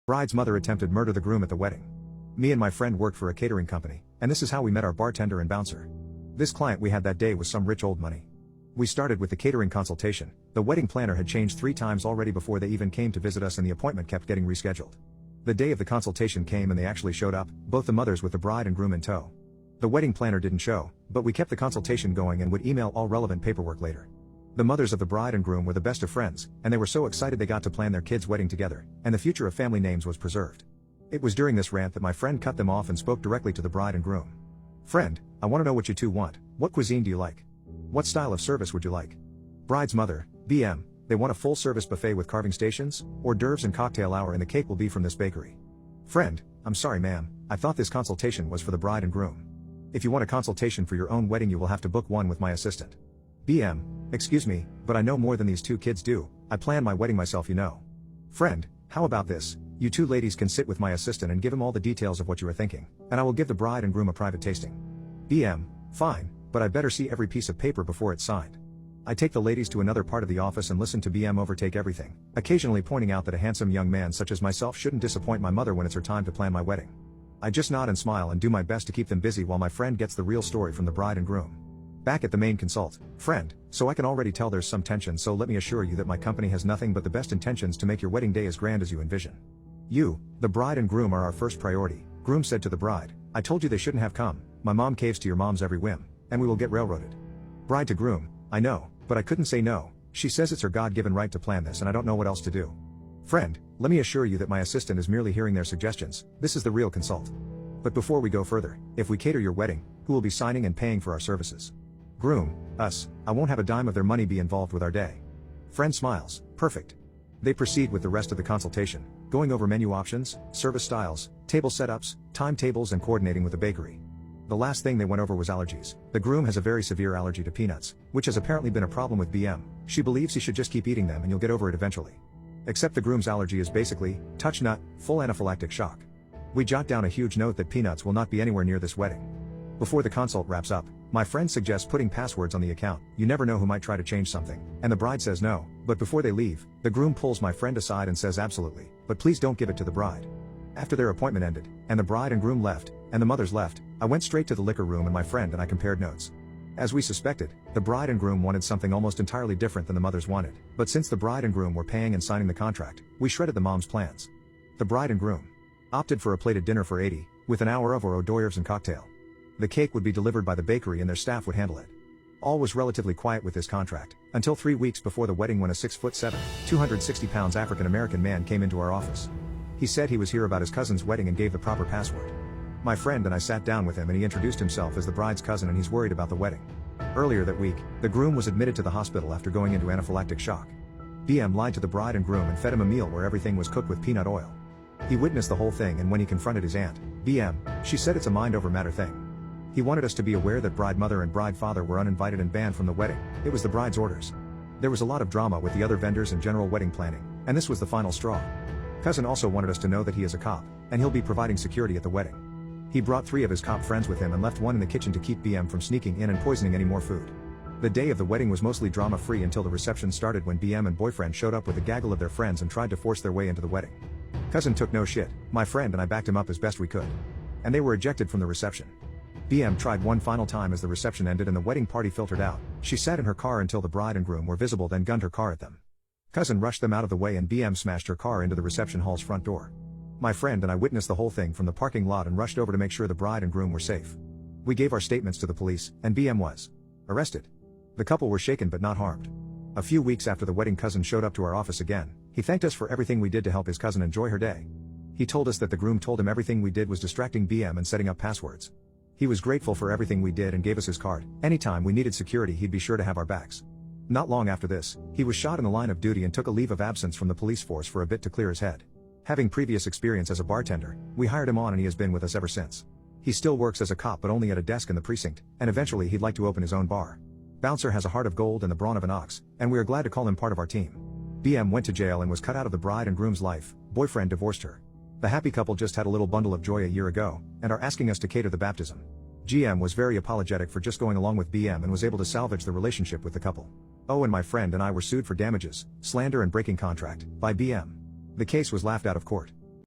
Bride's mother attempted murder the groom at the wedding. Me and my friend worked for a catering company, and this is how we met our bartender and bouncer. This client we had that day was some rich old money. We started with the catering consultation. The wedding planner had changed 3 times already before they even came to visit us, and the appointment kept getting rescheduled. The day of the consultation came and they actually showed up, both the mothers with the bride and groom in tow. The wedding planner didn't show, but we kept the consultation going and would email all relevant paperwork later. The mothers of the bride and groom were the best of friends, and they were so excited they got to plan their kids' wedding together, and the future of family names was preserved. It was during this rant that my friend cut them off and spoke directly to the bride and groom. "Friend, I want to know what you two want. What cuisine do you like? What style of service would you like?" Bride's mother, BM, "They want a full-service buffet with carving stations, hors d'oeuvres and cocktail hour, and the cake will be from this bakery." Friend, "I'm sorry ma'am, I thought this consultation was for the bride and groom. If you want a consultation for your own wedding you will have to book one with my assistant." BM, "Excuse me, but I know more than these 2 kids do. I plan my wedding myself, you know." Friend, "How about this? You 2 ladies can sit with my assistant and give him all the details of what you are thinking, and I will give the bride and groom a private tasting." BM, "Fine, but I better see every piece of paper before it's signed." I take the ladies to another part of the office and listen to BM overtake everything, occasionally pointing out that a handsome young man such as myself shouldn't disappoint my mother when it's her time to plan my wedding. I just nod and smile and do my best to keep them busy while my friend gets the real story from the bride and groom. Back at the main consult, "Friend, so I can already tell there's some tension, so let me assure you that my company has nothing but the best intentions to make your wedding day as grand as you envision. You, the bride and groom, are our first priority." Groom said to the bride, "I told you they shouldn't have come. My mom caves to your mom's every whim, and we will get railroaded." Bride to groom, "I know, but I couldn't say no. She says it's her God-given right to plan this and I don't know what else to do." Friend, "Let me assure you that my assistant is merely hearing their suggestions. This is the real consult. But before we go further, if we cater your wedding, who will be signing and paying for our services?" Groom, "Us. I won't have a dime of their money be involved with our day." Friend smiles, "Perfect." They proceed with the rest of the consultation, going over menu options, service styles, table setups, timetables, and coordinating with the bakery. The last thing they went over was allergies. The groom has a very severe allergy to peanuts, which has apparently been a problem with BM. She believes he should just keep eating them and you'll get over it eventually. Except the groom's allergy is basically touch nut, full anaphylactic shock. We jot down a huge note that peanuts will not be anywhere near this wedding. Before the consult wraps up, my friend suggests putting passwords on the account. You never know who might try to change something, and the bride says no, but before they leave, the groom pulls my friend aside and says absolutely, but please don't give it to the bride. After their appointment ended, and the bride and groom left, and the mothers left, I went straight to the liquor room and my friend and I compared notes. As we suspected, the bride and groom wanted something almost entirely different than the mothers wanted, but since the bride and groom were paying and signing the contract, we shredded the mom's plans. The bride and groom opted for a plated dinner for 80, with an hour of hors d'oeuvres and cocktail. The cake would be delivered by the bakery and their staff would handle it. All was relatively quiet with this contract, until 3 weeks before the wedding when a 6'7", 260 pounds African-American man came into our office. He said he was here about his cousin's wedding and gave the proper password. My friend and I sat down with him and he introduced himself as the bride's cousin and he's worried about the wedding. Earlier that week, the groom was admitted to the hospital after going into anaphylactic shock. BM lied to the bride and groom and fed him a meal where everything was cooked with peanut oil. He witnessed the whole thing, and when he confronted his aunt, BM, she said it's a mind over matter thing. He wanted us to be aware that bride mother and bride father were uninvited and banned from the wedding. It was the bride's orders. There was a lot of drama with the other vendors and general wedding planning, and this was the final straw. Cousin also wanted us to know that he is a cop, and he'll be providing security at the wedding. He brought 3 of his cop friends with him and left one in the kitchen to keep BM from sneaking in and poisoning any more food. The day of the wedding was mostly drama-free until the reception started when BM and boyfriend showed up with a gaggle of their friends and tried to force their way into the wedding. Cousin took no shit, my friend and I backed him up as best we could. And they were ejected from the reception. BM tried one final time as the reception ended and the wedding party filtered out. She sat in her car until the bride and groom were visible, then gunned her car at them. Cousin rushed them out of the way and BM smashed her car into the reception hall's front door. My friend and I witnessed the whole thing from the parking lot and rushed over to make sure the bride and groom were safe. We gave our statements to the police, and BM was arrested. The couple were shaken but not harmed. A few weeks after the wedding, cousin showed up to our office again. He thanked us for everything we did to help his cousin enjoy her day. He told us that the groom told him everything we did was distracting BM and setting up passwords. He was grateful for everything we did and gave us his card. Anytime we needed security, he'd be sure to have our backs. Not long after this, he was shot in the line of duty and took a leave of absence from the police force for a bit to clear his head. Having previous experience as a bartender, we hired him on and he has been with us ever since. He still works as a cop but only at a desk in the precinct, and eventually he'd like to open his own bar. Bouncer has a heart of gold and the brawn of an ox, and we are glad to call him part of our team. BM went to jail and was cut out of the bride and groom's life. Boyfriend divorced her. The happy couple just had a little bundle of joy a year ago, and are asking us to cater the baptism. GM was very apologetic for just going along with BM and was able to salvage the relationship with the couple. Oh, and my friend and I were sued for damages, slander and breaking contract, by BM. The case was laughed out of court.